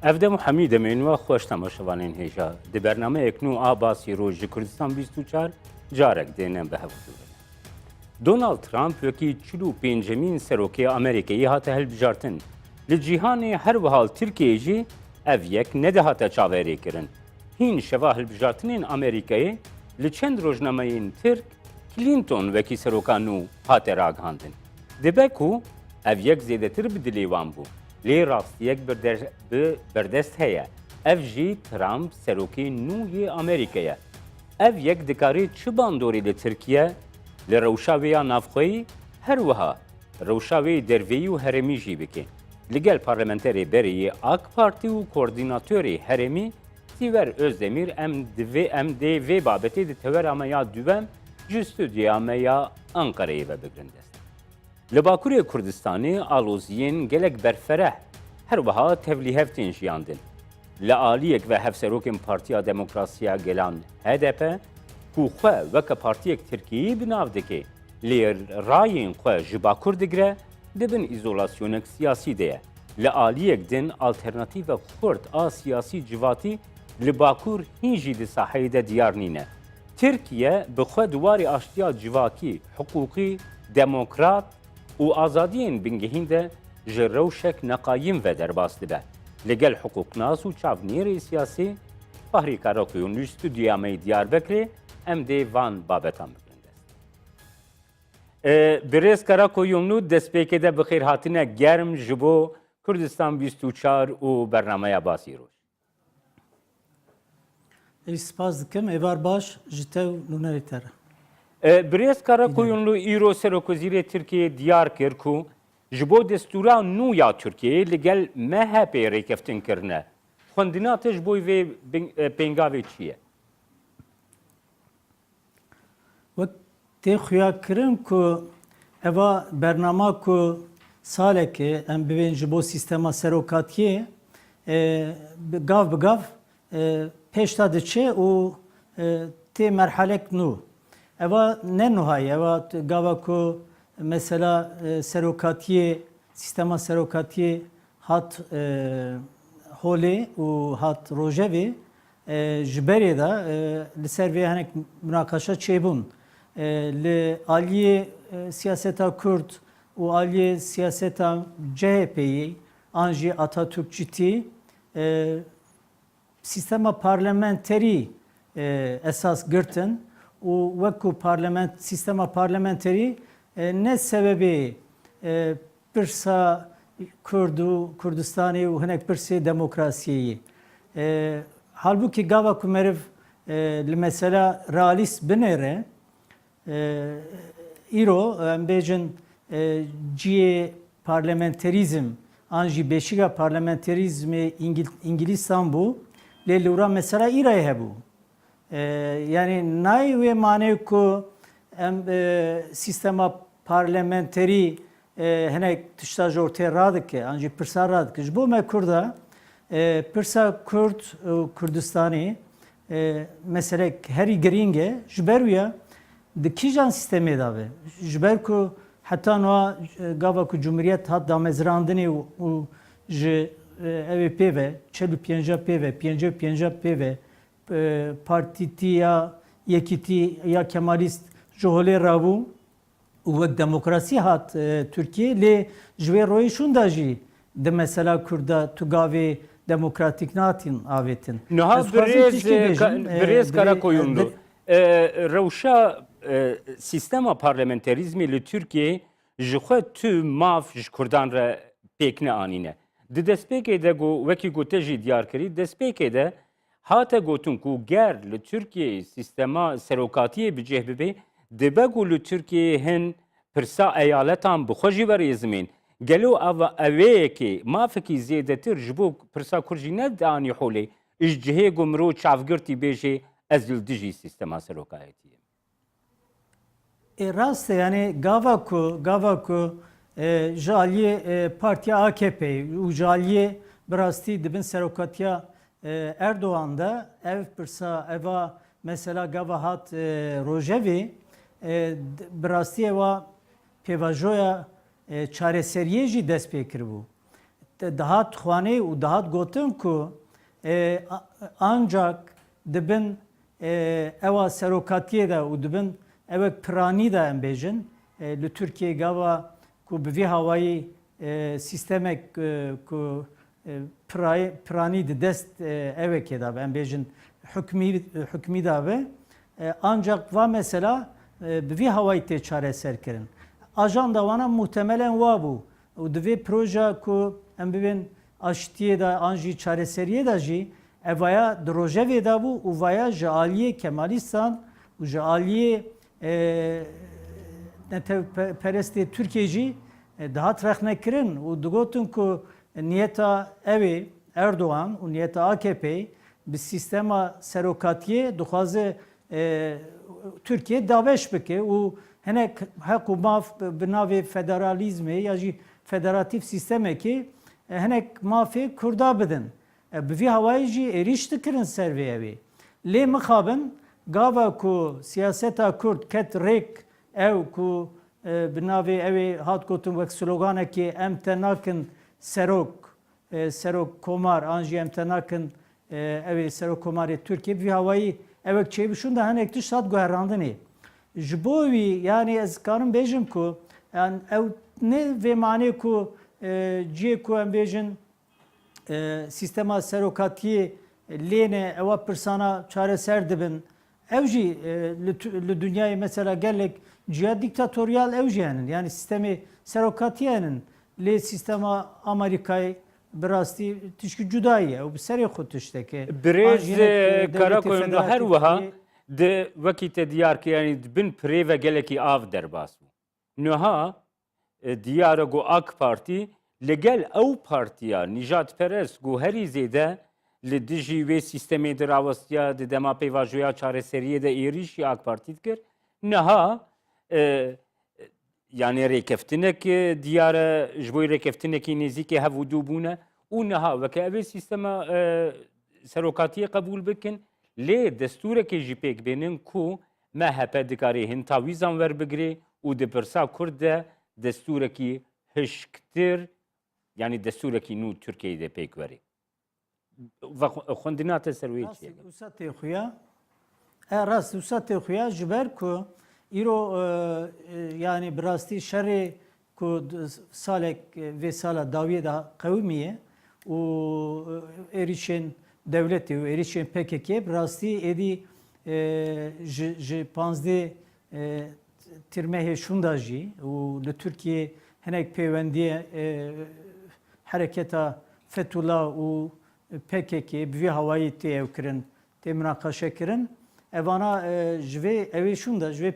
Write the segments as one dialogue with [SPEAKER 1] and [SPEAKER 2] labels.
[SPEAKER 1] افدم حمید من و خوش تماشاوانین هیجا دی برنامه اکنو آباسی روز کردستان 24 جارک دینم به هفته دونالد ترامپ وکی 45مین سروکی امریکایی هاته هلبجارتن لجیهان هر وحال ترکیه جی اف یک نده هاته چاوری کرن هین شوا هلبجارتنین امریکایی لچند روزنامه‌ین ترک کلینتون وکی سروکانو هاته راگهاندن دبکو اف یک زیده تر بدلیوان بو لی راستیک بردست هیا اف جی ترامپ سروکی نوی امریکایه اف یک دکاری چه باندوری لی ترکیه لی روشاوی نافخوی هر وها روشاوی دروی و هرمی جی بکن لگل پارلمنتری بری آک پارتی و کوردیناتوری هرمی تیور özdemir ام دی وی بابتی دی تور امیا دوام جستو دی امیا انقرهی و بگرندست لباکوری کردستانی آلوزیین گلک برفره هر وها تبلیه هفتین جیاندن لعالیک و هفسروکن پارتیا دموکراسیا گلان HDP کو خواه وک پارتیک ترکیی بناو دکی لیر راین خواه جبا کردگره دبن ایزولاسیونک سیاسی دیه لعالیک دن آلترناتیو کرد سیاسی جواتی لباکور هینجی دی ساحه ده دیار نینه ترکیه بخواه دواری آشتیا جواکی حقوقی دموکرات و آزادین بنگهین ده جروشک نقایم و درباست به لگل حقوق ناس و چاونیر سیاسی فهری کاراکیون استودیامه دیار بکره ام دی وان بابتان بگرند است. برز کاراکیونو دسپیکه ده بخیر هاتینه گرم جبو کردستان 24 و برنامه باسی روش.
[SPEAKER 2] سپاس دکم ایوار باش جته نونری تر.
[SPEAKER 1] برز کاراکیونو ایرو سروکوزیر ترکیه دیار کرد کو جبو دستورا نو یا ترکیه لگل MHP ریکفتن کرنه. خوندناتش بوی و پنگاوی چیه؟
[SPEAKER 2] تی خویا کرن که اوا برنامه که ساله که ام ببین جبو سیستما سروکاتیه گاو بگاو پیشتا دچه و تی مرحله نو اوا نه نوهای اوا گاوا که مثلا سروکاتیه سیستما سروکاتیه هات هولی و هات روجوی جبری دا لسر وی هنک مناقشه چیبون لعالیه سیاستا کرد و عالیه سیاستا CHP'yi anji Atatürkçiti sistema parlamenteri esas girtin و وکو parlament sistema parlamenteri ne sebebi pirsa Kurdistani و هنک پرسی دموکراسیی halbuki gava ku meriv mesela realist binere îro em bêjin ciye parlamenterizm anjî beşiga parlamenterizmê İngîlistan bû lê lûra mesela îrayê hebû yani nayê wê manê ku em sistema parlamenterî hinek tişta ji ortaya radike anjî pirsa radike ji bo me Kurda pirsa Kurd û Kurdistanê meselek herî giring e ji ber wî di kîjan sistemê da be ji ber ku heta niha gava ku Cumhuriyet hat damezrandinê û ji evê pê ve 45 pê ve 55 pê ve partîtî ya yekîtî ya kemalîst ji holê rabû û wek demokrasî hat Türkiye lê ji wê royê şûn da jî di mesela Kurda tu gavê demokratik natin avêtin.
[SPEAKER 1] Niha birêz Karakoyunlu rewşa sistema parlamenterizmê li Türkiye ji xwe tu mav ji Kurdan re pêk neanîne. Di destpêkê de wekî gote jî diyar kirî destpêkê de hate gotin ku ger li Türkiye sistema serokatiyê bicih bibe dibe ku li Türkiye hin pirsa eyaletan bi xwe jî werêzimên gelo eveyekê mafekî zêdetir ji bo pirsa Kurd jî nedanî holê ji cihê ku mirov çavgirtî bêje ez li dijî sistema serokatiyê.
[SPEAKER 2] Rast yani gava ku ji aliyê Partiya AKP û ji aliyê bi rastî dibin serokatiya Erdoğan da ev pirsa eva mesela gava hat Rojevê bi rastî eva pêvajoya çareseriyê jî dest pê kiribû. dahat xwanê û dahat gotin ku ancak dibin eva serokatiye de û dibin evek piranî de em bêjin li Türkiye gava ku bi vî havayî sistemek ku piranî di dest evekê de em bêjin hükmî de be ancak va mesela bi vî havayî tê çareserkirin. Ajanda wana muhtemelen wa bû û di vê proje ku em bibin aştiye da an jî çareseriye da jî evaya di rojevê da bû û vaya ji aliyê Kemalîstan û ji aliyê netewperestê Türkiye jî dihat rexnekirin û digotin ku niyeta evê Erdoğan û niyeta AKP bi sistema serokatiye dixwaze Türkiye daveş bike û hinek hek û maf bi navê federalîzmê ya jî federatif sistemekê hinek mafê Kurda bidin. Bi vî havayî jî êriş dikirin ser vê evê. Lê mixabin gava ku siyaseta Kurd ket rêk ew ku bi navê evê hat gotin wek sloganekê em te nakin serok komar an jî em te nakin evê serok komarê Türkiye bi vî havayî evek çêbişûn da hinek tişt hat guherandinê. Ji bo wî yani ez karim bêjim ku yani ew ne vê manê ku ciyê ku em bêjin sistema serokatiyê lêne ewa pirsana çareser dibin. Ew jî li dünyayê mesela gelek ciya diktatoriyal ew jî henin. Yani sistemê serokatiye henin. Lê sistema Amerîkayê bi rastî tişkî cuda ye. Ew bi serê xwe tişteke.
[SPEAKER 1] Birêz Karakoyun ve her wiha di wekî te diyar kir yanî dibin pirê ve gelekî av derbas bû. Niha diyar e got AK Partî li gel ew partiya nîjadperest got herî zêde li dijî wê sistemê di rawistiya di dema pêvajoya çareseriyê de êrişî AK Partî dikir. Niha yani rêkeftinek diyar e ji bo rêkeftinekî nêzîkê hev û dû bûne û niha veke evê sistema serokatiyê qebûl bikin lê destûrekê jî pêk bênin ku MHP dikarê hin tawîzan werbigire û di pirsa Kurd de destûrekî hişktir yani destûrekî nû Tirkiyeyê de pêk werê. Xwendina te ser wê çi ye?
[SPEAKER 2] Wisa tê xuya rast wisa tê xuya ji ber ku îro yani bi rastî şerê ku salek vê sala dawiyê de qewimiye û êrişên devletê û êrişên PKK bi rastî êdî ji 15 tirmehê şunda jî û li Tirkiye hinek pêwendiye hereketa Fethullah û PKK bi vî havayî tê ew kirin, tê münaqeşe kirin. Evana ji vê evê şunda, ji vê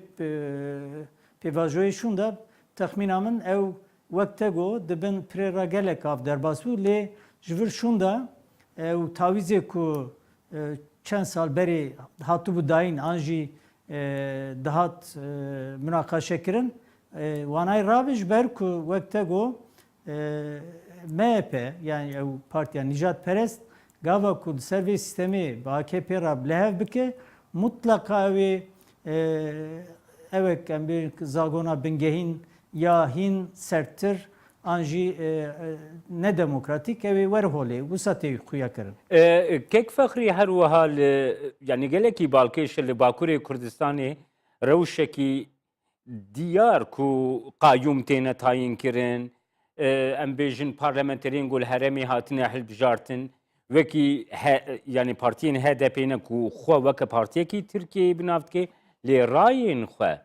[SPEAKER 2] pêvajoyê şunda texmîna min ew wek te got dibin pirêra gelek av derbas bû lê ji vir şunda ew tawîzê ku çend sal berê hatibû dayîn an jî dihat münaqeşe kirin wanayê rabê ji ber ku wek te got MHP yani ew partiya nîjadperest gava ku ser vê sistemê bi AKP ra bilehev bike mutlaka evê evek em bêjin zagona bingehîn ya hîn serttir an jî nedemokratik evê werholê wisa tê xuya kirin.
[SPEAKER 1] Kek Fexrî her wiha li yani gelekî balkêş li Bakurê Kurdistanê rewşekî diyar ku qayyûm têne tayin kirin em bêjin parlamenterên gul herêmê hatine hilbijartin wekî yani partiyên HDP ne ku xwe weke partiyekî Tirkiyeyê bi nav dike lê rayên xwe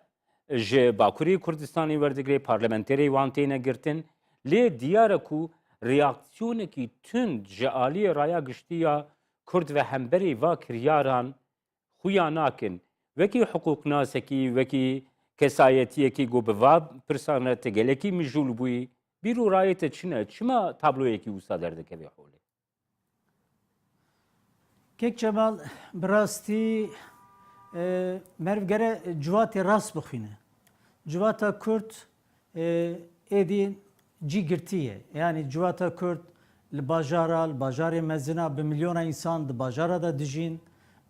[SPEAKER 1] ji Bakurê Kurdistanê werdigire parlamenterê wan têne girtin lê diyar e ku reaksiyonekî tund ji aliyê raya giştiya Kurd ve hemberê va kiryaran xuya nakin wekî hiqûqnasekî wekî kesayetiyekî got bi va pirsane te gelekî mijûl bûyî bîro rayê te çi ne? Çima tabloyekî wisa derdikeve holê?
[SPEAKER 2] Kek Cemal bi rastî merv gere civatê rast bixwîne. Civata Kurd êdî cî girtiye. Yani civata Kurd li bajara, li bajarê mezina bi milyona însan di bajara da dijîn,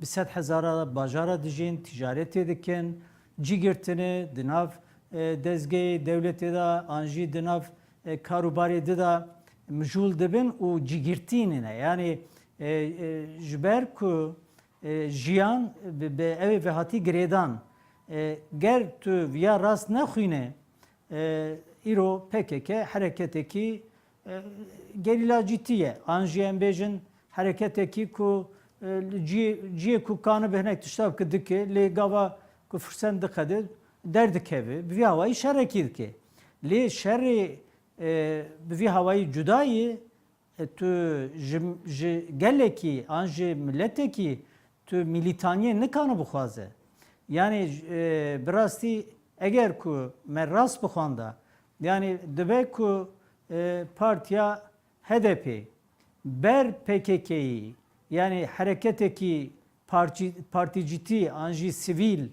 [SPEAKER 2] bi sed hezara da bajara dijîn, ticaretê dikin, cî girtine di nav dezgehê devletê da an jî di nav karûbarê de da mjul dibin û cigirtînine yani ji ber ku jiyan bi ev ve hatî girêdan ger tu viya rast nexwîne îro PKK hereketekî gerîla cidî ye. An jî em bêjin hereketekî ku ciyê ku kanı hinek tişta bike dike lê gava ku firsen dixede derdikeve bi vî hawayî şerekî dike. Lê şerê bi vî hawayî cudayî tu ji gelekî an ji milletekî tu milîtaniyê nikane bixwaze. Yani bi rastî eger ku me rast bixwanda yani dibe ku partiya HDP ber PKK'yî yani hareketekî particîtî an jî sivîl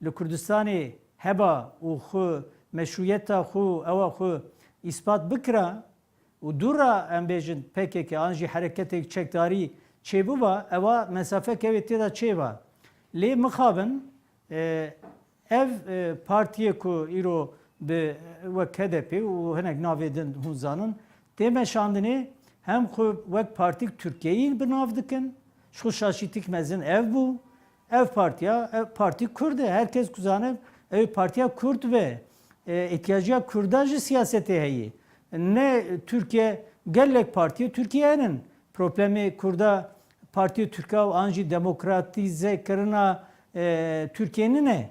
[SPEAKER 2] li Kurdistanê heba û xwe meşruiyeta xwe ewa xwe îspat bikira û dûra em bêjin PKK an jî hareketek çekdarî çêbûba ewa mesafekevê têda çêba. Lê mixabin ev partiyê ku îro bi wek HDP û hinek navê din hûn zanin tê meşandinê hem xwe wek partîk Tirkiyeyî bi nav dikin ji xwe şaşîtîk mezin ev bû ev partiya ev partî Kurd e herkes ku zane ev partiya Kurd ve ihtiyaciya Kurda ji siyasetê heye. Ne Türkiye gelek partiye Türkiye'nin problemi Kurda Partiya Türka an jî demokratîze kirina Türkiye'nin ne?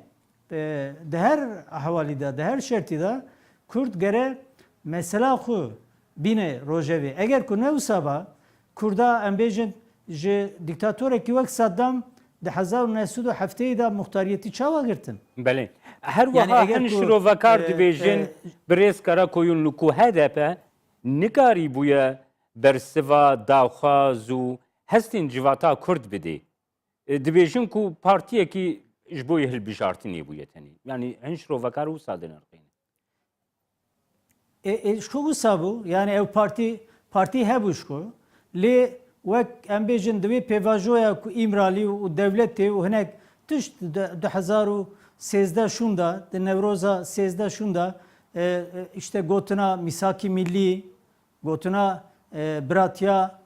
[SPEAKER 2] De her ahvalî de, de her şertî de Kurd gere mesela xwe bîne rojevê. Eger ku ne wisa ba Kurda em bêjin ji dîktatorekî wek Saddam di 1970 de muxtariyetî çawa girtin.
[SPEAKER 1] Belê. Her wiha hin şirovekar dibêjin bi rêzkara koyûn li ku HDP nikarî bûye bersiva daxwaz û hestên civata Kurd bide. Dibêjin ku partiyekî ji bo hilbijartinê bûye tenê. Yani hin şirovekar wisa dinirxîne.
[SPEAKER 2] Şu wisa bû yani ev partî hebû ji xwe lê wek em bêjin divê pêvajoya ku îmralî û devletê û hinek tişt 2013 şûn da di Newroza 13 şûn da işte gotina misakî millî gotina biratiya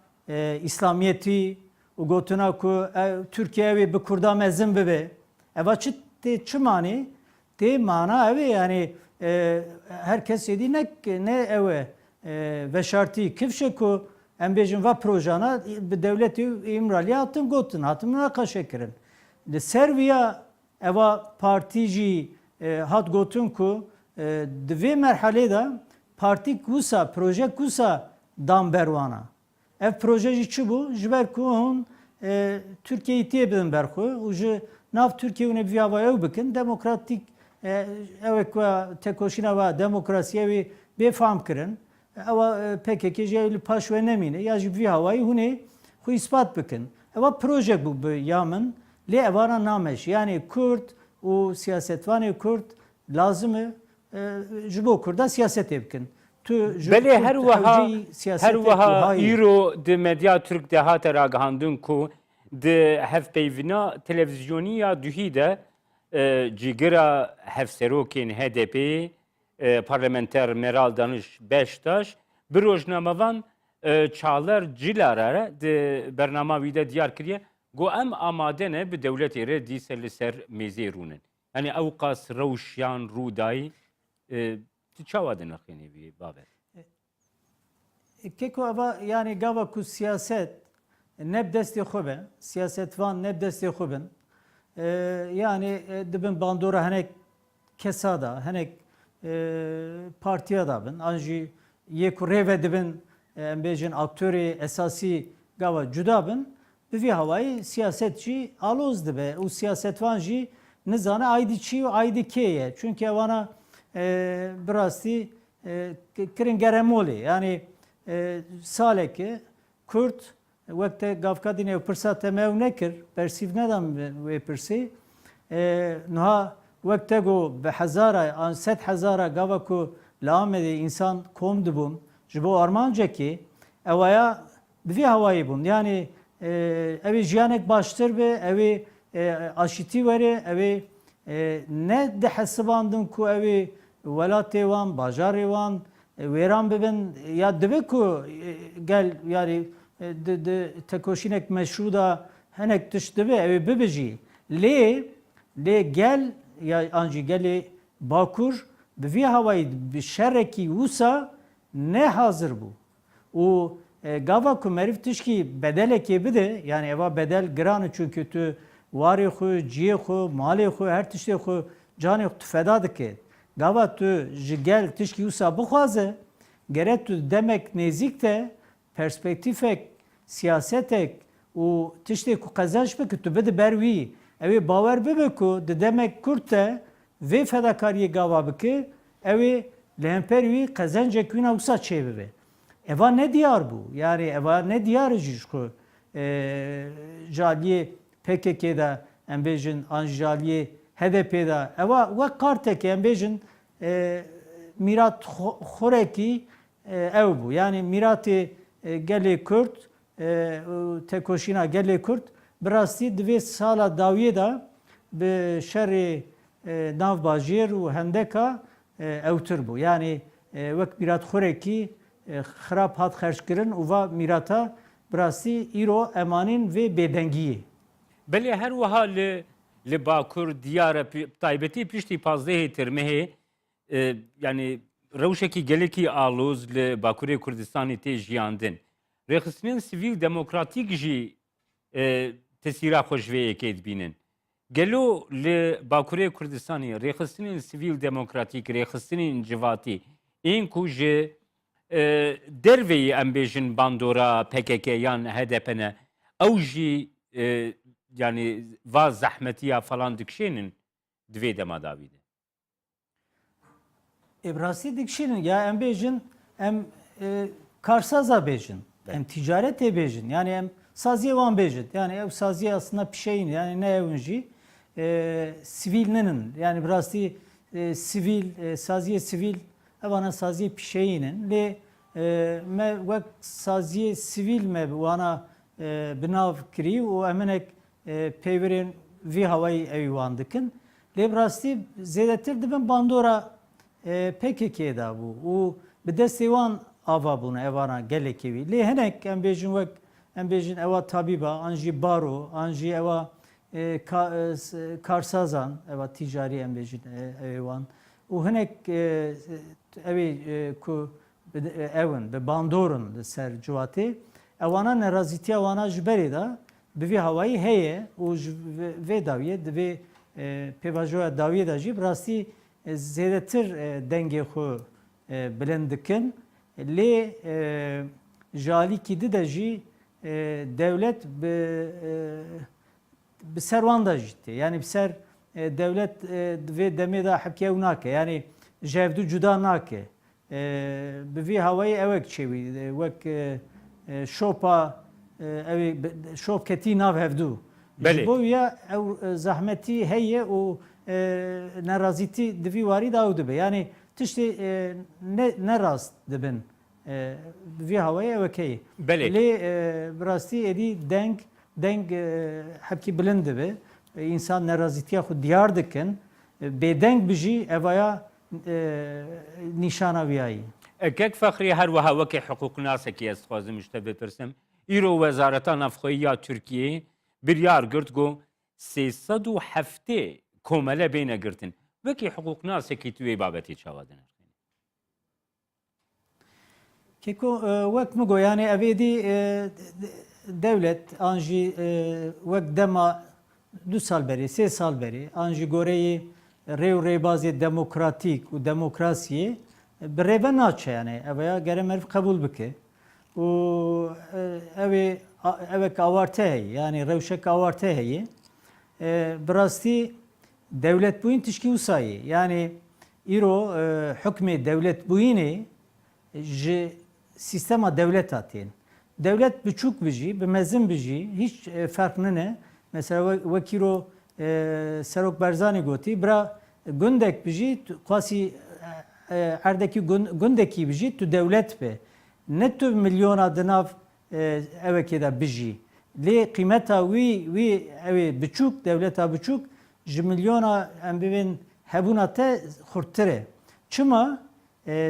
[SPEAKER 2] İslamiyetî û gotina ku Türkiye evê bi Kurda mezin bibe eva çi manî tê mana ev ê yani herkes yedî ne ew e veşartî kifşe ku em bêjin va projana bi devletê îmralî hatin gotin hatin münaqeşe kirin. Li ser vîya eva partî jî hat gotin ku di vê merhelê de partîk wisa projek wisa dan berwana. Ev proje jî çi bû? Ji ber ku hûn Tirkiyeyê tê bidin berxwe û ji nav Tirkiye hûn ê bi hava ew bikin demokratîk ew ku tekoşîna wa demokrasiyê wê bêfam kirin. Ewa PKK jî li paş ve nemîne ya ji vî hawayî hûn ê xwe îspat bikin. Ewa projek bû bi ya min lê evana nameş. Yani Kurd û siyasetvanê Kurd lazim e ji bo Kurda siyasetê bikin.
[SPEAKER 1] Belê her wiha îro di medya Türk de hate ragihandin ku di hevpeyvîna televizyonî ya duhî de cîgira hevserokên HDP parlamenter Meral Danış Beştaş bi rojnamevan çaler cilara di bernama wî de diyar kiriye got em amade ne bi dewletê re dîse li ser mêzê rûnin. Yani ew qas rewş yan rûdayî tu çawa dinirxînî vî baber?
[SPEAKER 2] Keko eva yani gava ku siyaset neb destê xwe be, siyasetvan neb destê xwe bin. Yani dibin bandora hinek kesa da, hinek partiya da bin. An jî yê ku rêve dibin em bêjin aktörê esasî gava cuda bin. Bi vî hawayî siyaset jî aloz dibe û siyasetvan jî nizane aydî çi û aydî kê ye. Çünkü evana bi rastî kirin geremolê yani salekê Kurd wek te gavkadînê ew pirsa te me ew nekir persîv nedan wê pirsê niha wek te got bi hezara an 100,000 gava ku li Amedê însan kom dibûn ji bo armancekê ewaya bi vî hawayî bûn yani evê jiyanek baştir be evê aşîtî were evê ne dihesibandin ku evê welatê wan bajarê wan Wêran bibin ya dibe ku gel yani de tekoşinek meşru da henek tiş dibe ev bibijî. Lê gel ya anjî gelê Bakur bi vî havayî bi şerekî wisa ne hazır bû. û gava ku meriv tişkî bedelekê bide yani eva bedel giran çünkü tu warê xwe, ciyê xwe, malê xwe, her tiştê xwe canê xwe tu feda dike. Gava tu ji gel tişkî wisa bixwaze gerek tu demek nêzik te perspektîfek, siyasetek û tiştê ku qezenç bike tu bide ber wî. Ew bawer bibe ku di demek Kurd te vê fedakariyê gava bike ew li hemper wî qezencek wîna wisa çêbibe. Eva ne diyar bû? Yani eva ne diyar jî ku jaliyê PKK'da em bêjin an jaliyê HDP'da eva wek kartekê em bêjin mîrat xorekî ew bû. Yani mîratê gelê Kurd tekoşîna gelê Kurd bi rastî divê sala dawiyê da bi şerê navbajêr û hendeka ewtir bû. Yani wek mîratxorekî xirab hat xerckirin û va mîrata bi rastî îro emanîn vê bêdengiyê.
[SPEAKER 1] Belê her wiha li Bakur diyara taybetî piştî pazdehê tirmehê yani rewşekî gelekî alûz li Bakurê Kurdistanê tê jiyandin. Rêxistinên sivîl demokratîk jî tesîra xwe ji vê yekê dibînin. Gelo li Bakurê Kurdistanê rêxistinên sivîl demokratîk, rêxistinên civatî ên ku ji derveyî em bêjin bandora PKK yan HDP ne ew jî yani va zehmetiya falan dikişênin divê dema davî de.
[SPEAKER 2] Ebrasî dikişînin ya em bêjin em karsaza bêjin. Em ticaretê bêjin. Yani em saziyê wan bêjin. Yani ev saziyê aslında pişeyîn yani ne evin jî sivîl ninin. Yani bi rastî sivîl saziyê sivîl evana saziyê pişeyînin. Lê me wek saziyê sivîl me wana binav kirî û em hinek peyverên vî hawayî evî wan dikin. Lê bi rastî zêdetir dibin bandora PKK'da bû û bi destê wan ava bûne evana gelekê wî. Lê hinek em bêjin wek em bêjin ewa tabîba, an jî baro, an jî ewa karsazan, ewa ticarî em bêjin evê wan. û hinek evê ku evin bi bandorin li ser ciwatê ewana nerazîtiya wana ji berê da bi vî hawayî heye û ji vê dawiyê di vê pêvajoya dawiyê da jî bi rastî zêdetir dengê xwe bilind dikin. Lê ji alîkî di de jî devlet bi ser wan da jî tê. Yani bi ser devlet vê demê da hekî ew nake. Yani ji hevdû cuda nake. Bi vî hawayî ewek çêwî wek şopa evê şop ketî nav hevdû. Ji bo ya ew zehmetî heye û nerazîtî di vî warî da ew dibe. Yani tiştê ne rast dibin. Bi vî hawayê ewek heye. Lê bi rastî êdî deng hekî bilind dibe. İnsan nerazîtiya xwe diyar dikin. Bêdeng bijî evaya nîşana wiyayî.
[SPEAKER 1] Kek Fexrî her wiha wekî hiqûqnasekî ez dixwazim ji te bipirsim. Îro Wezareta Navxweyiya Tirkiyeyê biryar girt got 307 komele bêne girtin. Wekî hiqûqnasekî tu vê babetê çawa dine?
[SPEAKER 2] Keko wek min got yani ev êdî devlet an jî wek dema 2 sal berê, 3 sal berê an jî goreyê rêw rêbazê demokratîk û demokrasiyê bi rêve naçe yani evaya gere meriv qebûl bike û evek awarte heye yani rewşek awarte heye bi rastî devlet bûyîn tişkî wîsayê yani îro hukmê devlet bûyînê ji sistema devleta tên. Devlet biçûk bijî, bi mezin bijî hiç ferq nine. Mesela wek îro Serok Barzanî gotî bira gundek bijî qasî erdekî gundekî bijî tu devlet be. Ne tu milyona di nav evekê de bijî. Lê qîmeta wî evê biçûk devleta biçûk ji milyona em bibên hebûna te xurttir e. Çima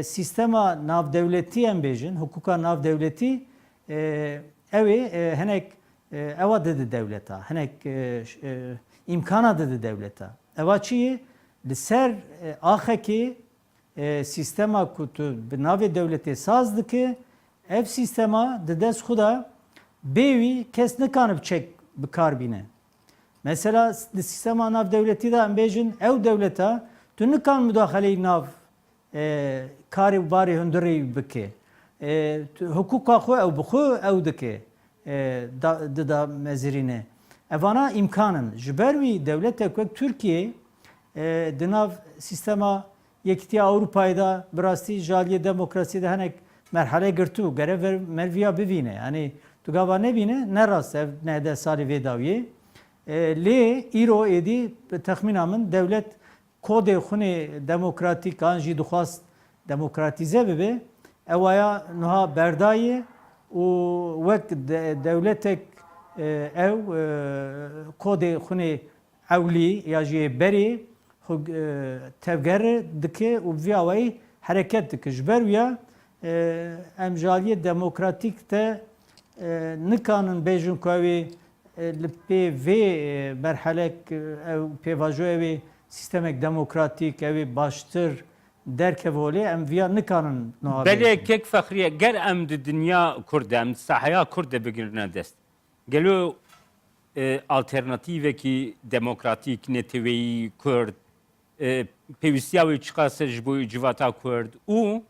[SPEAKER 2] sistema navdevletî em bêjin, hukuka navdevletî ew hinek ewa dide devleta, hinek imkana dide devleta. Ewa çi ye? Li ser axekê sistema ku tu bi navê devletê saz dike, ev sistema di dest xwe de bê wî kes nikane çek bi kar bîne. Mesela li sistema navdevletî de em bêjin ew devleta tu nikan müdaxeleyî nav karê barê hundirê bike. Hukuka xwe ew bi xwe ew dike dida mezirîne. Evana imkanın. Ji ber wî devletek wek Türkiye di nav sistema Yekîtiya Avrupayê da bi rastî ji aliyê demokrasî de hinek merhale girtû gere merviya bivîne. Yani tu gava nebîne ne rast ev nehde salê vê dawiyê. Lê îro êdî texmîna min devlet kodê xunê demokratîk an jî dixwast demokratîze bibe. Ewaya niha berdayê û wek devletek ew kodê xunê ewlî ya jî berê tevger dike û vî awayî hereket dike. Ji ber wî em ji aliyê demokratîk te nikanin bêjin ku ew li pê vê merhelek ew pêvajoya wê sistemek demokratîk ew baştir derkevolê em vîya nikanin niha
[SPEAKER 1] Belê kek fexriye ger em di dinya Kurd em sahaya Kurd de bigirine dest. Gelo alternatîvekî demokratîk neteweyî Kurd pêwîstiya wê çıkase ji bo civata Kurd û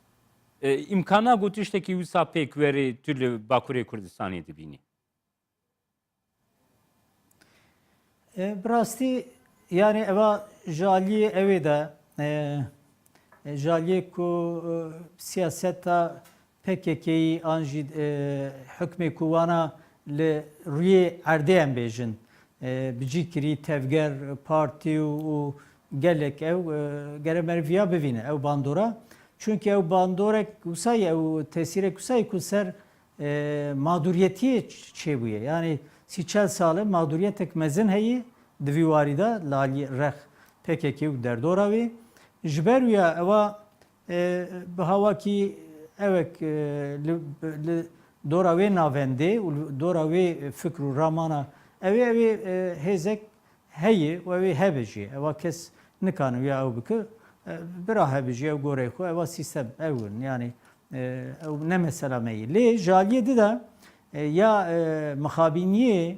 [SPEAKER 1] imkana got tiştekî wisa pêk werê tu li Bakurê Kurdistanê dibînî.
[SPEAKER 2] Bi rastî yani eva ji aliyê ew de ji aliyê ku siyaseta PKK'yî an jî hikmê ku wana li rûyê erdê em bêjin bicî kirî tevger partî û gelek ew gere merviya bivîne ew bandora. Çünkü ew bandorek wisa ye ew tesîrek wisa ye ku ser mağduriyetiyê çêbûye. Yani sî-çel sal mağduriyetek mezin heye di vî warî de li rex PKK û derdora wê. Ji ber wî ewa bi hawakî evek li dora wê navendê û dora wê fikr û ramana evê hêzek heye û evê hebe jî. Ewa kes nikanin wî ew bike bira hebe jî ew gorê xwe ewa sîstem ewin yani ew ne mesela me ye. Lê ji aliyê di de ya mixabîniyê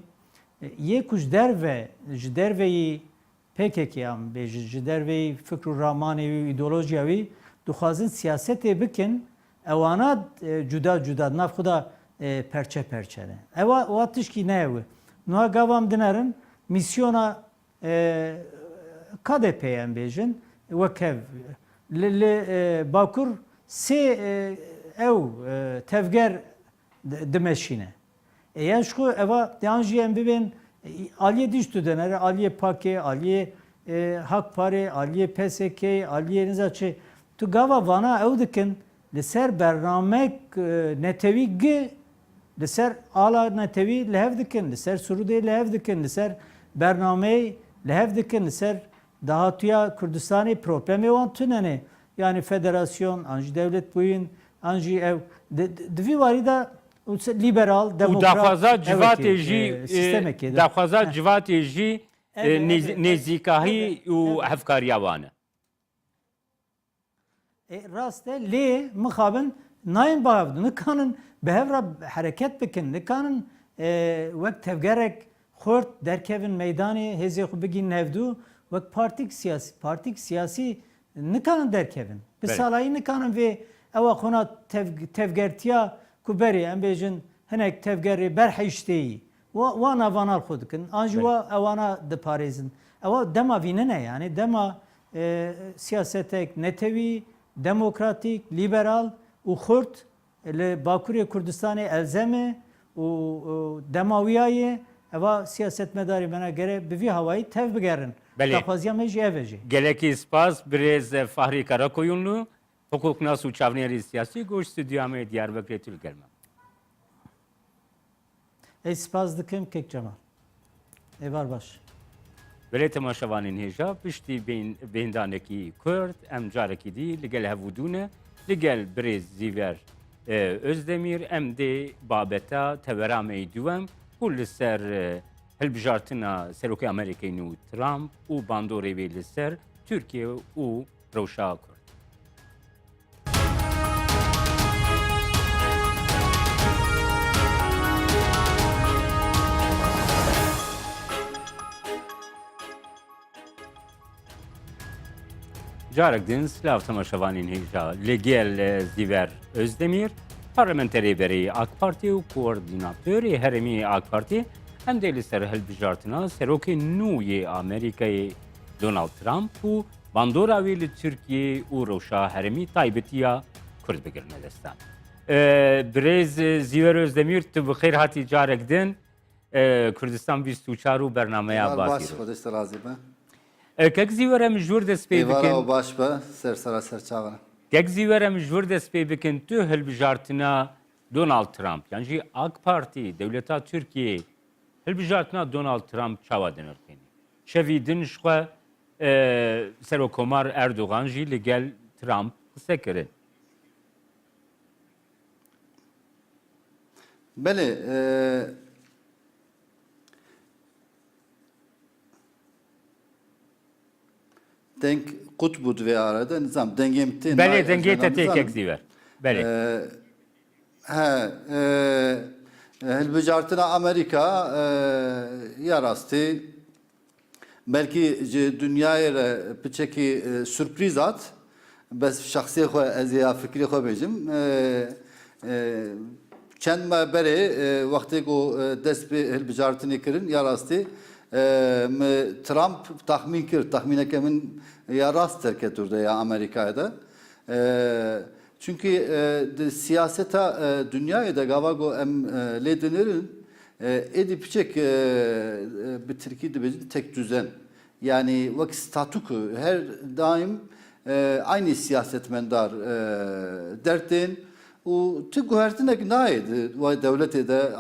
[SPEAKER 2] yê ku ji derve ji derveyî PKK'yan bêjin ji derveyî fikr û ramanê wî îdeolojiya wî dixwazin siyasetê bikin ewana cuda cuda nav xwe da perçe perçe ne. Ewa tişkî ne ew. Niha gavam dinerin misyona KDP'ye em bêjin wek hev li Bakur sê ew tevger dimeşîne. Yan ji xwe eva yan jî em bibên aliyê dîş tu denere aliyê Pakê, aliyê Hakparê, aliyê PSK, aliyê nizaçê tu gava vana ew dikin li ser bernamek netewî gi li ser ala netewî li hev dikin, li ser Sûrûdê li hev dikin, li ser bernameyê li hev dikin, li ser dahatuya Kurdistanê problemê wan tunene. Yani federasyon, an jî devlet bûyîn, an jî ew di vî warî de liberal, demokrat
[SPEAKER 1] daxwaza civatê jî
[SPEAKER 2] sistemekê de.
[SPEAKER 1] daxwaza civatê jî nêzîkahî û hevkariya wan e.
[SPEAKER 2] Rast e lê mixabin nayên bav nikanin bi hev re hereket bikin, nikanin wek tevgerek xurt derkevin meydanê hêzê xwe bigîn hevdû wek partik siyasî nikanin derkevin. Bi salayî nikanin vê ewa xuna tevgertiya ku berê em bêjin hinek tevgerê berheyşteyî wan avanal xwe dikin an jî wa ewana diparêzin. Ewa dema vî ne yani dema siyasetek netewî demokratîk, liberal û xurt li Bakurê Kurdistanê elzeme û demawiya ye eva siyasetmedarê me gere bi vî hawayî tev bigerin. Daxwaziya me jî ev e jî.
[SPEAKER 1] Gelekî spas birêz Fahrî Karakoyunlu hukuknaz û çavniyerê siyasî goş stûdiya me Diyarbekirê tûl gelme.
[SPEAKER 2] Ez spas dikim Kek Cemal. Êvar baş.
[SPEAKER 1] Belê temaşevanên hêja piştî bêndanekî Kurd em carekî dî li gel hevûdûne لگل برز زیور Özdemir em de babeta teveramê duwem ku li ser hilbijartina Serokê Amerîkayê nû Trump û bandorê wê li ser Tirkiye û Rewşa Kurd. Carek din silav temaşevanên hêja li gel Zîver Özdemir, parlamenterê berê AK Parti û koordinatörê herêmî AK Parti em dê li ser hilbijartina Serokê nû yê Amerîkayê Donald Trump û bandora wê li Tirkiye û rewşa herêmî taybetiya Kurd bigirine destan. Birêz Zîver Özdemir tu bi xêr hatî carek din Kurdistan 24 û bernameya basî. Kek zîwer em jûr dest pê bikin.
[SPEAKER 3] Baş be, sersera serçavana.
[SPEAKER 1] Kek zîwer em jûr dest pê bikin tu hilbijartina Donald Trump. Yani jî AK Parti, Devleta Türkiye hilbijartina Donald Trump çawa dinirkeni. Şevî din ji xwe Serokkomar Erdogan jî li gel Trump qise kirin.
[SPEAKER 3] Belê, denk kutbu divê arada nizam dengê mi tê
[SPEAKER 1] Belê dengê te tê kek zîwer. Belê.
[SPEAKER 3] Hilbijartina Amerika ya rastî belkî ji dünyayê re piçekî sürpriz at bes şexsiyê xwe ez ya fikrê xwe bêjim çend me berê wextê ku dest pê hilbijartinê kirin ya rastî Trump tahmin kir, tahmineke min ya rast terket orada ya Amerika'ya da. Çünkü siyaseta dünyaya da gavago em ledenirin edip çek bir Türkiye'de bir tek düzen. Yani vakit statüko her daim aynı siyasetmendar dertin o tüm güvertine naydı ve devlete de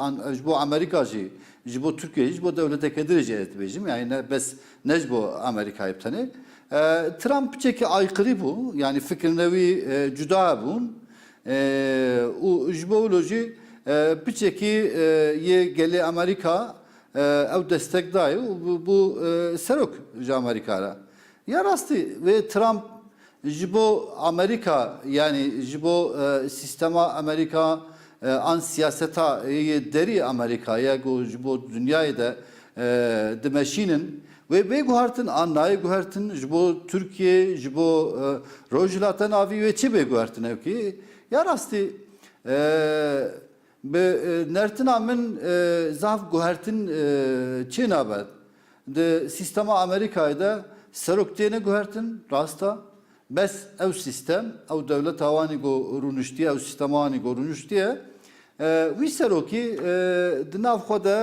[SPEAKER 3] bu Amerikacı bu Türkiye bu devlete kedirece etmeyeceğim yani bes necbo Amerika iptani Trump çeki aykırı bu yani fikirnevi cüda bun o jboloji bir çeki ye gele Amerika ev destek dahi bu serok Amerika'ra ya rastı ve Trump jibo Amerika yani jibo sistema Amerika an siyaseta deri Amerika'ya jibo dünyayı da demeşinin ve be guhartın anlayı guhartın jibo Türkiye jibo rojlatan avi ve çi be guhartın evki ya rastı be nertin amın zaf guhartın çi nabet de sistema Amerika'da seroktiyene guhartın rasta bes ev sistem ev devlet havani go runuştiye ev sistem havani go runuştiye wî serokî di nav xwe de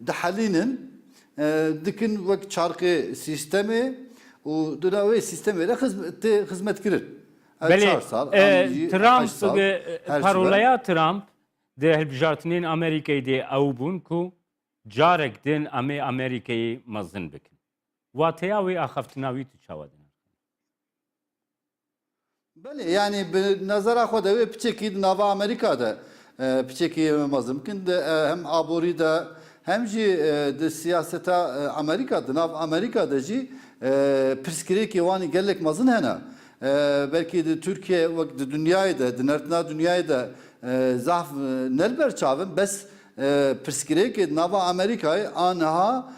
[SPEAKER 3] dihelînin dikin wek çarkê sistemê û di nav wê sistemê de xizmet kirin.
[SPEAKER 1] Belê Trump parolaya Trump di hilbijartinên Amerîkayê de ew bûn ku carek din em ê Amerîkayê mezin bikin. Wateya wê axaftina wî tu çawa din?
[SPEAKER 3] Belê yani bi nezera xwe de wê piçekî di nava Amerîka'da piçekî mezin bikin hem aborî de hem jî di siyaseta Amerika di nav Amerika'da jî pirsgirêkê wanî gelek mezin hene. Belkî di Türkiye wek di dünyayê de di nertina dünyayê de zaf nelber çavin bes pirsgirêkê di nava Amerika'yê aniha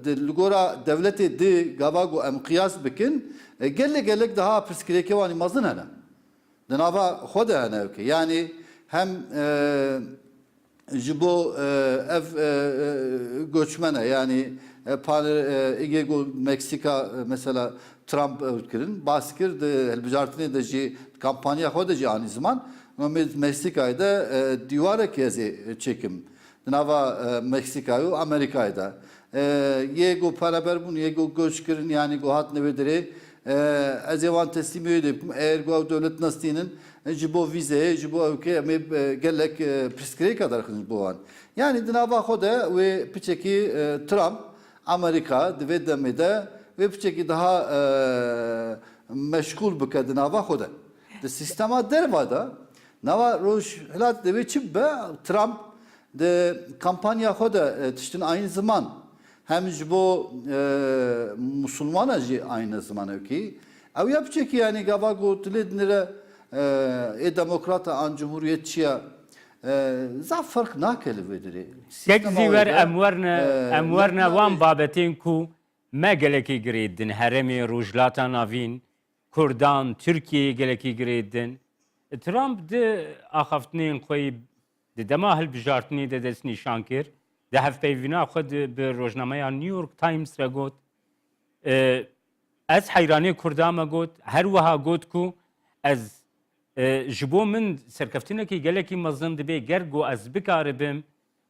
[SPEAKER 3] di li gora devletê di gavago em qiyas bikin gelek daha pirsgirêkê wanî mezin hene. Di nava xwe de hene evkê yani hem ji bo ev göçmene yani Ege Meksika mesela Trump kirin baskir de hilbijartinê de jî kampanya xwe de jî anî ziman Meksikayê de dîwarek ezê çekim di nava Meksikayê û Amerîkayê de yê got beraber bûn yê got göç kirin yani got hat nevedirê ez ê wan teslîmiyê dikim eğer got devlet nastînin ji bo vîzeyê ji bo evkê em ê gelek pirsgirêka derxin bo wan yani di nava xwe de wê piçekî Trump Amerika di vê demê de wê piçekî daha meşgul bike di nava xwe de. Di sistema derva da nava rojhilat divê çi be Trump di kampanya xwe de tiştin aynı zaman hem ji bo Müslümana jî aynı zaman ki ew yapacak ki yani gava got lê dinire demokrata an cumhuriyetçiye zaf fark nake li vê dirê.
[SPEAKER 1] Yek zîwer em werne wan babetên ku me gelekî girê din heremê rojhilata navîn Kurdan, Türkiye'ye gelekî girê din. Trump di axaftinên xwe di dema hilbijartinê de dest nîşan kir. Di hevpeyvîna xwe bi rojnameya New York Times re got ez heyranê Kurdan me got her wiha got ku ez ji bo min serkeftinekî gelekî mezin dibe ger got ez bikaribim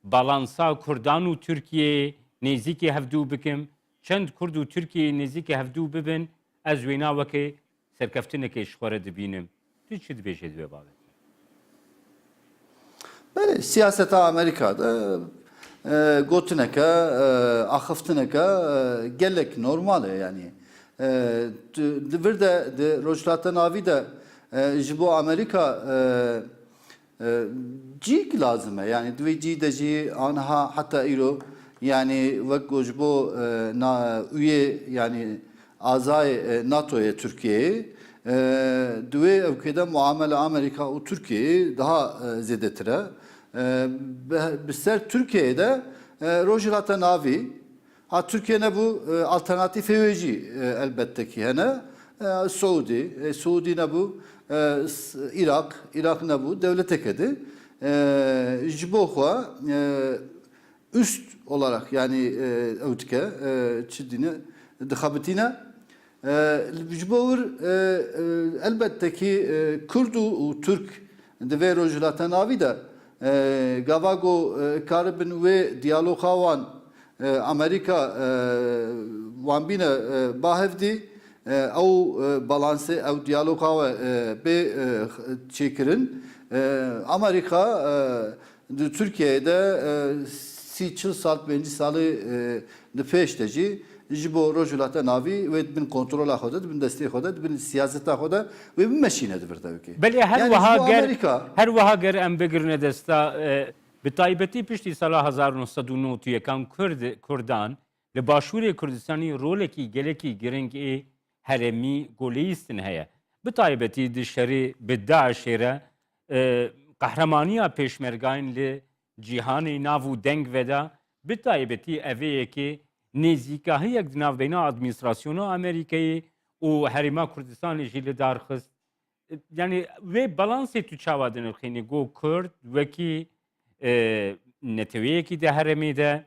[SPEAKER 1] balansa Kurdan û Türkiye'ye nêzîkî hevdû bikim çend Kurd û Türkiye'ye nêzîkî hevdû bibin ez wêna wekê serkeftinekê ji xwe re dibînim. Tu çi dibêje divê babet?
[SPEAKER 3] Belê siyaseta Amerika'da gotineke, axiftineke gelek normal e yani. Bir de rojhilata navî de ji bo Amerika cîk lazım e yani divê cî de jî anha heta îro yani wek ji bo üye yani azay NATO'ya Türkiye'ye divê evkêde muamele Amerika û Türkiye'ye daha zêdetir e. Bi ser Türkiye'de rojhilata navî ha Türkiye ne bu alternatif wê jî elbette ki hene Suudi ne bu Irak ne bu devletek edi ji bo xwe üst olarak yani evtike çidine dixabitine ji bo wir elbette ki Kurd û Türk divê rojhilata navî de gavago karibin wê diyaloga wan Amerika wan bîne bahevdî ew balansê ew diyaloga bê çêkirin Amerika di Türkiye'de 30 sal 50 salê di pêş de jî ji bo rojhilata navî wê dibin kontrola xwe de dibin destê xwe de dibin siyaseta xwe de wê bimeşîne di vir tevkê.
[SPEAKER 1] Belê her wiha ger em bigirine desta bi taybetî piştî sala 1991 Kurdan li başûrê Kurdistanê rolekî gelekî giring ê heremî goleyîstin heye. Bi taybetî di şerê bi Daişê re qehremanîya pêşmergayên li cîhanê nav û deng veda bi taybetî evêyekê nêzîkahiyek di navbeyna administrasyona Amerîkayê û Herêma Kurdistanê jî li darxist. Yani vê balansê tu çawa dinirxînî got Kurd wekî neteweyekî de heremê de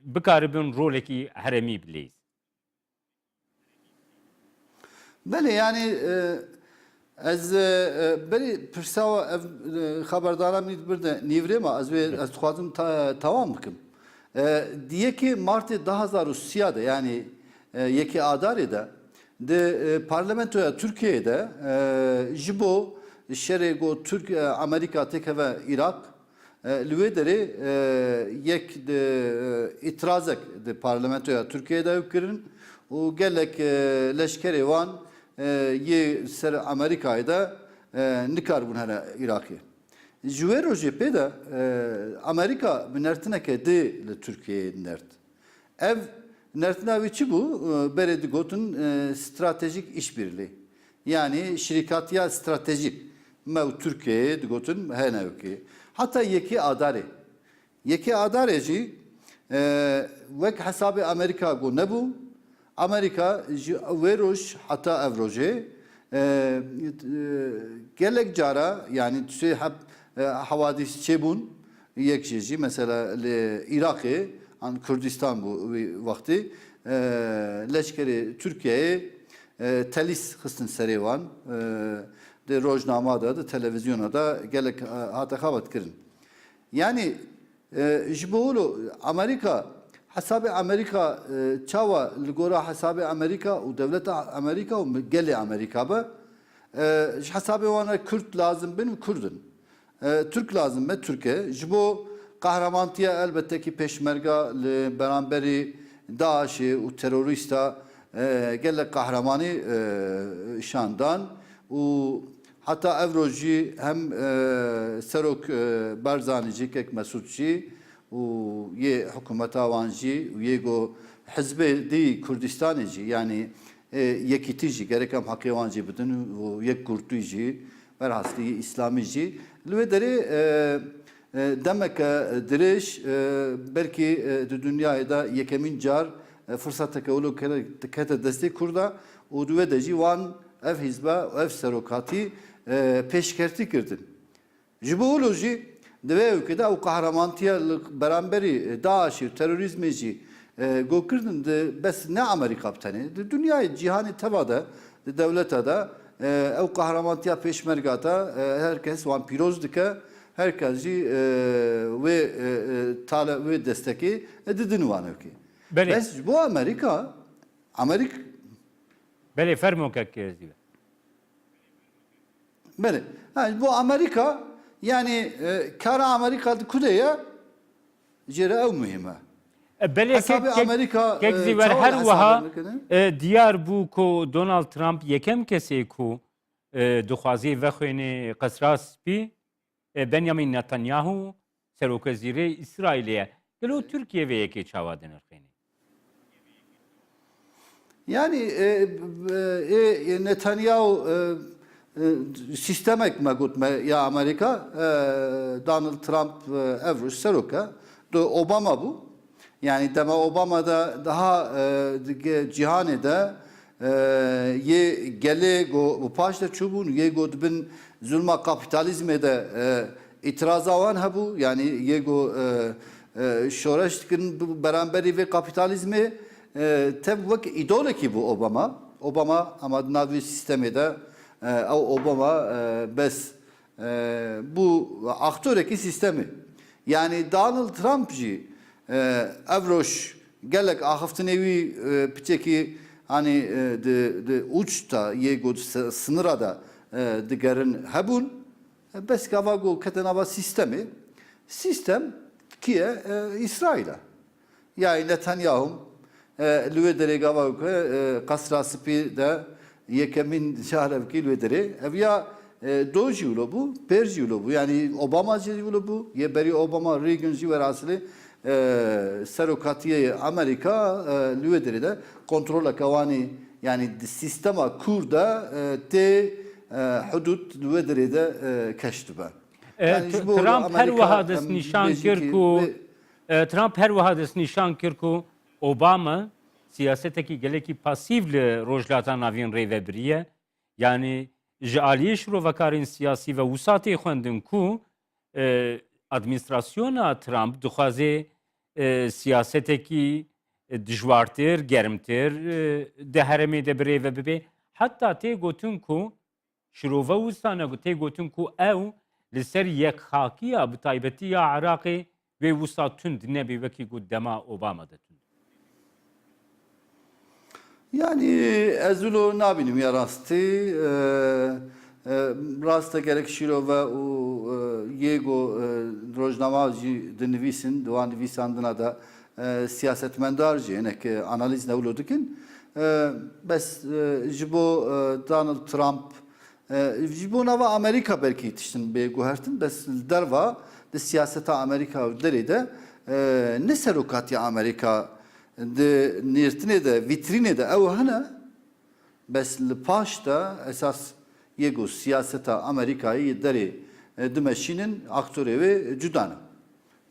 [SPEAKER 1] bikaribin rolekî heremî bilêz.
[SPEAKER 3] Belê yani ez berî pirsawa ev xeberdara min bir de nîvrê me ez dixwazim tamam bikim. Diyekî Martê 2030 de yani yekî Adarê de di parlamentoya Türkiye'de ji bo şerê got Türk Amerika tekeve Irak li wê derê yek îtirazek di parlamentoya Türkiye'de ew kirin û gelek leşkerê wan yê ser Amerikayê de nikarbûn here Iraqê. Ji wê rojê pê de Amerika bi nertineke di li Türkiye'ye nert. Ev nertina wî çi bû? Berê digotin stratejik işbirliği. Yani şirkatiya stratejik. Mev Türkiye'ye digotin hene wekî. Hatta yekî Adarê. Yekî Adarê jî wek hesabê Amerika got nebû. Amerika ji wê roj heta ev rojê gelek cara yani tüsê hep havadîs çêbûn yek jî mesela li Iraqê an Kürdistan bu vakti leşkerê Türkiye'ye telis xistin serê wan de rojnama da televizyona da gelek hata xabat kirin. Yani ji bo Amerika hesabê Amerika çawa li gora hesabê Amerika û devleta Amerika û gelê Amerika be ji hesabê wan Kürt lazım bin Kurdin. Türk lazım be Türkiye. Ji bo kahramantiya elbette ki peşmerga li beramberî Daişê û terorîsta gelek kahramanı şandan û hatta evrojî hem serok Barzanî jî kek Mesûd jî û yê hikûmeta wan jî û yê got Hizbê dî Kurdistanê jî yani yekîtî jî gerek em heqê wan jî bidin û yek Kurtî jî berhastî İslamî jî li wê derê demeke dirêj belkî di dünyayê de yekemîn car fırsateke ûlo kete destê Kurda û di wê de jî wan ev hîzbe ev serokatî pêşkertî kirdin. Ji bo ûlo jî di vê ûkê de ew qehremantiya li beramberî Daişê terorîzmê jî gokirdin di bes ne Amerîka bi tenê di dünyayê cîhanê teva de di dewleta de ew qehremantiya pêşmerga te herkes wan pîroz dike herkes jî wê tale wê destekê didin wan wekê.
[SPEAKER 1] Belê.
[SPEAKER 3] Bes ji bo Amerîka
[SPEAKER 1] Belê fermokek zîve.
[SPEAKER 3] Bele. Bu Amerika yani kara Amerika kudeye jere ev mühime.
[SPEAKER 1] Belê
[SPEAKER 3] Hesabı Amerika,
[SPEAKER 1] kek zîver
[SPEAKER 3] çawa
[SPEAKER 1] her
[SPEAKER 3] hesabı
[SPEAKER 1] wiha
[SPEAKER 3] Amerika'nın?
[SPEAKER 1] diyar bû ku Donald Trump yekem kesê ku dixwazî vexwêne qesra spî Benjamin Netanyahu Serokvezîrê İsraîlê ye. Gelo Tirkiye vê yekê çawa dinirxîne.
[SPEAKER 3] Yani Netanyahu sistemek me gotme ya Amerika Donald Trump evruş seroka do Obama bu. Yani dema Obama'da daha cihanede ye gele go paşta çubun ye go bin zulma kapitalizme de itirazı var ha bu yani ye go şoreşkin beraberi ve kapitalizmi tabi vak idole ki bu Obama ama navi sistemi de Obama bes bu aktöreki sistemi yani Donald Trump'ci evroş gelek ahıftın evi piçeki hani de uçta yego sınıra da digerin hebun bes kavago ketenava sistem kiye İsrail'e yani Netanyahu lüve dere gavago kasra spi de yekemin şahrev ki lüve dere ev ya doji ulo bu perji ulo bu yani Obama ji ulo bu ye beri Obama Reagan ji verasili serokatiye Amerika lüve dere de kontrola kavani yani sistema kurda te hudut lüve dere de keştübe.
[SPEAKER 1] Trump her wahades nişan kir ku Trump her wahades nişan kir ku Obama siyasetekî gelekî pasîv li rojhilata navîn rêvebiriye yani ji aliyê şirovekarên siyasî ve wisatê xwendin ku administrasyona Trump dixwaze siyasetekî dijwartir, germtir di herêmê de bi rêve bibe. Heta tê gotin ku şirove wistan tê gotin ku ew li ser yekxakiya bi taybetî ya Iraqê vê wisa tund nebe wekî got dema Obama de tund.
[SPEAKER 3] Yani ezulo nabinim ya rastı rasta gerek şirove u yego rojnamacı dinvisin duan nvisandına da siyasetmendarcı yani analiz ne uludukin bes jibo Donald Trump jibo nava Amerika belki yetiştin be guhertin bes derva de siyaseta Amerika deride ne serukat ya Amerika de nirtine de vitrine de ev hana bes li paşta esas yego siyaseta Amerika'yı deri dimeşinin aktörü ve cüdanı.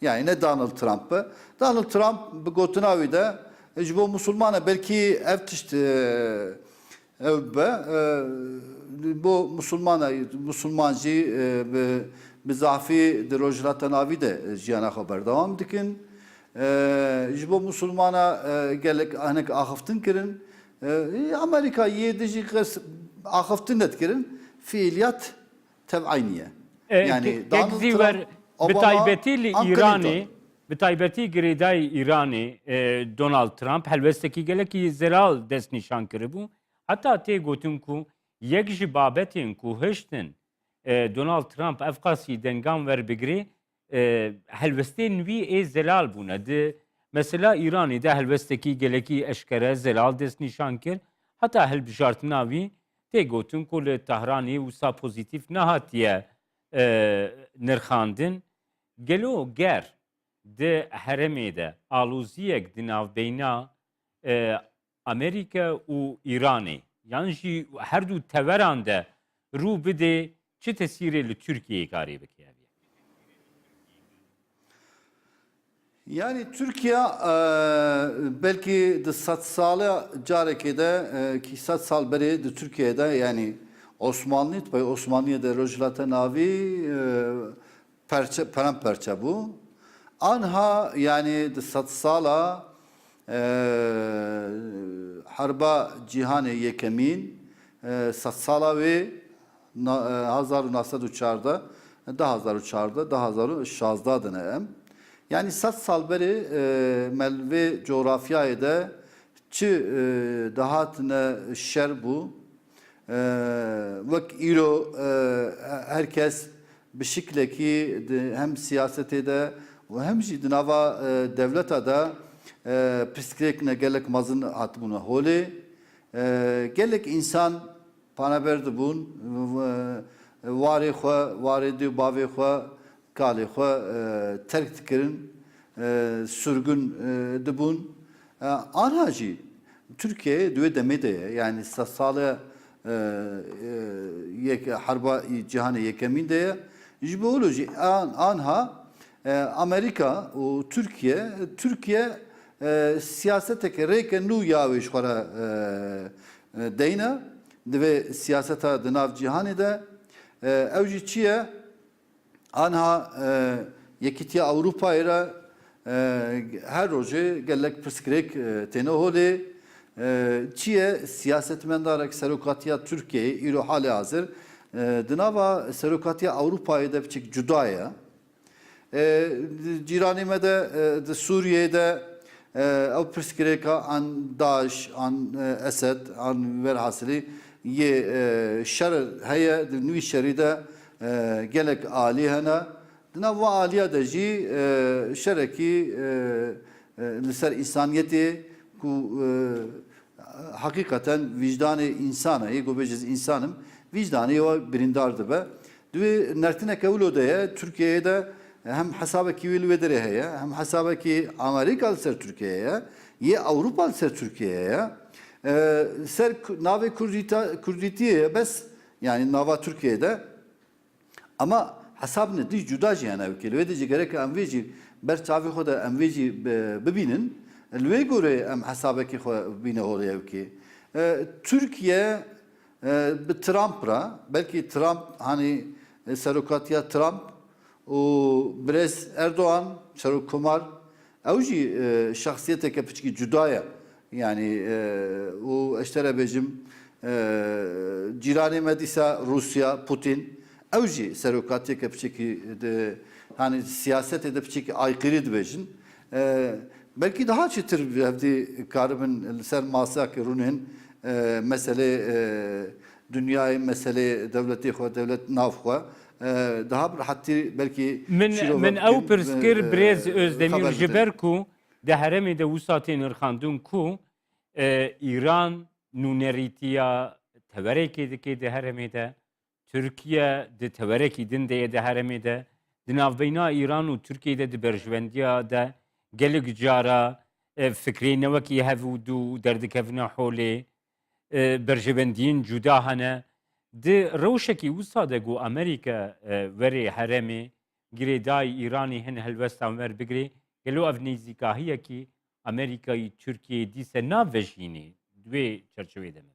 [SPEAKER 3] Yani ne Donald Trump'ı. Donald Trump bu gotunavi de bu Müslümana belki ev tişti ev be bu Müslümancı bi zafi de rojlata navi de jiyana haber devam dikin. Ji bo Müslümana gelek anek ahaftin kirin Amerika yedici ahaftin net kirin fiiliyat tev'ayniye.
[SPEAKER 1] Yani Donald Trump bitaybeti li İranî bitaybeti girêdayê İranî Donald Trump helwestekî gelekî zelal dest nîşan kiribû heta tê gotin ku yek ji babetên ku hiştin Donald Trump ev qasî dengan werbigirê helwestên wî ê zelal bûne di Mesela İran'ı da helbesteki geleki eşkere zelal dest nişan kir. Hatta helbijartina wî tê gotin ku li Tehranê wisa pozitif nehatiye nirxandin. Gelo ger di heremê de aloziyek di navbeyna Amerika û İranê yan jî her du teveran de rû bide çi tesîrê li Türkiye'ye karî bike?
[SPEAKER 3] Yani Türkiye belki de 100 salı careke de ki 100 sal beri de Türkiye'de yani Osmanlı'da rojlata navi paramparça bu. Anha yani de 100 sala harba cihanı yekemin 100 sala ve 1904'da 2016'da dönem. Yani 100 sal beri melve coğrafyayı da çi dahatine şer bu. Vak ilo herkes bir şekilde ki hem siyasete de ve hem dinava devlete de psikolojik gelek mazın hat buna holi. Gelek insan panaberdi bun varı xwe varı di bavê xwe kalê xwe terk dikirin sürgün dibûn anha jî Türkiye duê demê de ye yani 100 sala harba cihanê yekemîn de ye ji bo jî anha Amerika û Türkiye siyaseteke rêke nû yawê ji xwe re deyne divê siyaseta di nav cihanê de ew jî çi ye anha yekîtiya Avrupayê re her rojê gelek pirsgirêk têne holê çi ye siyasetmendarek serokatiya Türkiye'ye îro halê hazir di nava serokatiya Avrupayê de biçik cuda ye. Cîranê me de di Sûriyeyê de ew pirsgirêka an Daeş, an Esed, an velhasîlî yê şer heye di nûî şerî de gelek alî hene. Di nav aliya de jî şerekî li ser însaniyetê ku hakikaten vicdanê însanê ku bêje însanım vicdanê wa birîndar dibe. Divê nertineke wilo de ye Türkiye'ye de hem hesabekî wî li wê derê heye hem hesabekî Amerika li ser Türkiye'ye ye yê Avrupa li ser Türkiye'ye ye ser navê Kurdîtiyê bes yani nava Türkiye'de ama hesabını di cuda jî hene wekî li wê de jî gerek em vê jî ber çavê xwe de em vê jî bibînin li wê gorê em hesabekî xwe bîne holê wekî. Türkiye bi Trump ra belkî Trump hani serokatiya Trump û Brez Erdoğan serokkomar ew jî şahsiyeteke piçkî cuda ye yani û eştere bêjim cîranê me dîsa Rusya Putin ew jî serokatiyeke piçekî hani siyasetê de piçekî aykırî dibêjin. Belkî daha çetir hevdî karibin li ser masakê rûnên meselê dünyayê meselê devletê xwe devlet nav xwe daha bir hattî belkî
[SPEAKER 1] min ew pirskir Brez Özdemir ji ber ku di heremê de wisa tê nirxandin ku İran nûnerîtiya teverekê dike di heremê de Türkiye di teverekî din de ye di heremê de di navbeyna İran û Türkiye'de di berjivendiya de gelek cara fikrê newekî hevûdû derdikevine holê berjivendiyên cuda hene di rewşekî wisa de got Amerîka werê heremê girêdayî İranê hin helbestan werbigire gelo ev nêzîkahiyekî Amerîkayî Türkiye'ye dîse navejînê divê çerçevê de me.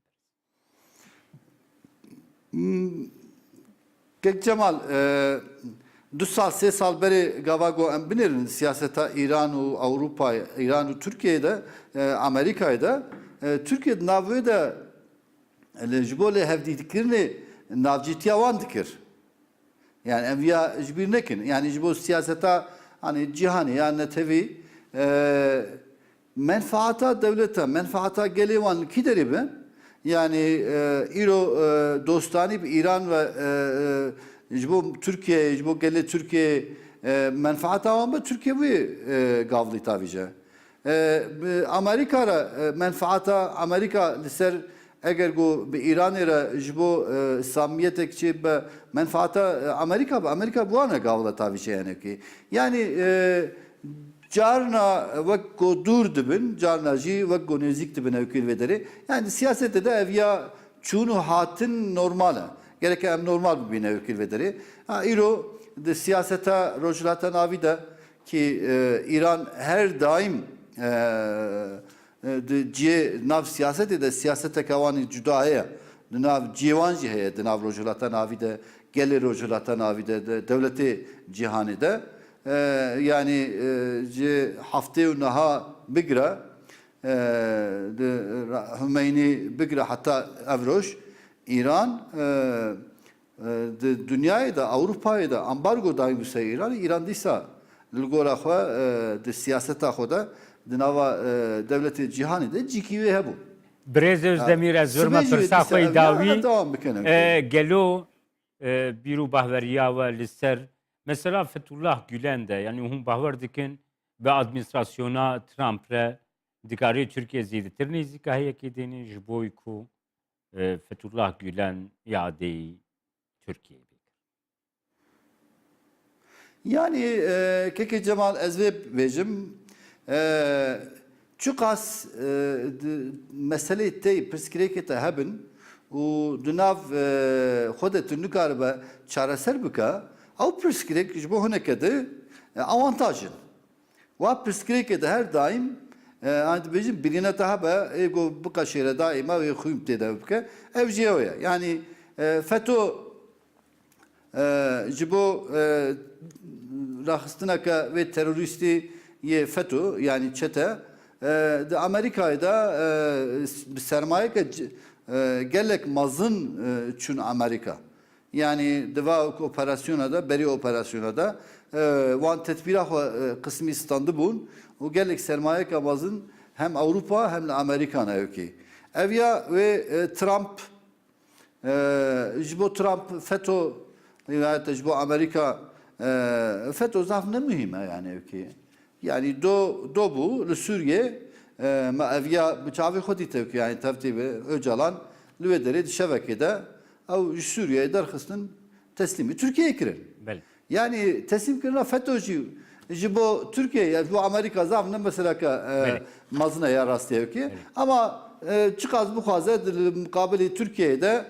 [SPEAKER 3] Kek Cemal, 2 sal, 3 sal beri gavago em binirin siyaseta İran û Avrupa, İran û Türkiye'de, Amerika'da, Türkiye'de navê de ji bo lê hevdîtkirinê navcîtiya wan dikir. Yani em viya ji bîr nekin. Yani ji bo siyaseta hani cihanê ya netevî menfaata devlete, menfaata gelê wan kî derê be? Yani îro dostanî bi İran ve ji bo Türkiye, ji bo gelê Türkiye menfaata wan be Türkiye wê gavlî tavîje. Amerika ra menfaata Amerika liser eğer go bi İran'ı ra jbo samiyetek çi be menfaata Amerika bu ana gavla tabi şey yani ki. Yani carna vek go dur dibin, carna ji vek go nezik dibin evkil vederi. Yani siyasette de ev ya çunu hatin normale. Gerek em normal bir evkil vederi. Ha iro de siyasete rojlatan avi de ki İran her daim de nav siyasete de siyasete kavanı cudaya de nav civancı heye de nav rojlatan avi de gelir rojlatan avi de devleti cihanı de yani haftaya naha bigra Hümeyni bigra hatta evroş İran dünyayı da Avrupa'yı da ambargo daim bu İran disa Lgora xwe de siyaseta xwe de di nava devleti cihanî de cikî hebu.
[SPEAKER 1] Birêz Özdemir ez zirme pirsa xwe dawî gelo bîrû bahweriya we li ser mesela Fethullah Gülen de yani hûn bawer dikin bi administrasyona Trump re dikarî Tirkiye zêdetir nêzîka heyekê dêne ji bo ku Fethullah Gülen yadê Türkiye.
[SPEAKER 3] Yani keke Cemal ezve vejim çukas mesele te perskireke hebin u dunav xodet nukarbe çareser bika ew perskirek ji bo hineke de avantajın. Wa perskireke de her daim yani bejim birine tabe ego bika şere daima ve xuyum te de bika ev jiyoya. Yani FETÖ ji bo rahstinaka ve teröristi ye FETÖ yani çete de Amerika'da sermaye gelek mazın çün Amerika. Yani deva operasyona da beri operasyona da van tedbira kısmı standı bun. O gelek sermaye mazın hem Avrupa hem de Amerika'na öki. Evya ve Trump jibo Trump FETÖ yani jibo Amerika FETÖ zaf ne mühime yani ki yani do bu Suriye ma evya bıçağı xodi tevki yani tevti ve Öcalan lüvedere şebekede ev Suriye'ye derhasının teslimi Türkiye'ye kirin. Yani teslim kirin FETÖ'cü bu Türkiye yani bu Amerika zaf ne mesela ka mazına ya rastıyor ki ama çıkaz bu kaza mukabili Türkiye'de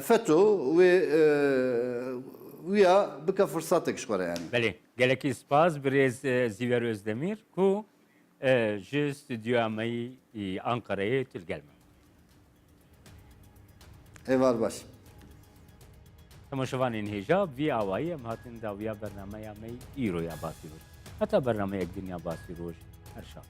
[SPEAKER 3] FETÖ ve ويا بك فرصتك شكرا يعني.
[SPEAKER 1] بله geleki spas birêz Ziver Özdemir ku ji stüdyoya me Ankara'ya tül gelme.
[SPEAKER 3] Eyvallah baş.
[SPEAKER 1] Temaşavanên hêja vî awayî em hatin dawiya bernameya me îroya basî roj. Heta bernameyek Dinya Basî Roj her şahı.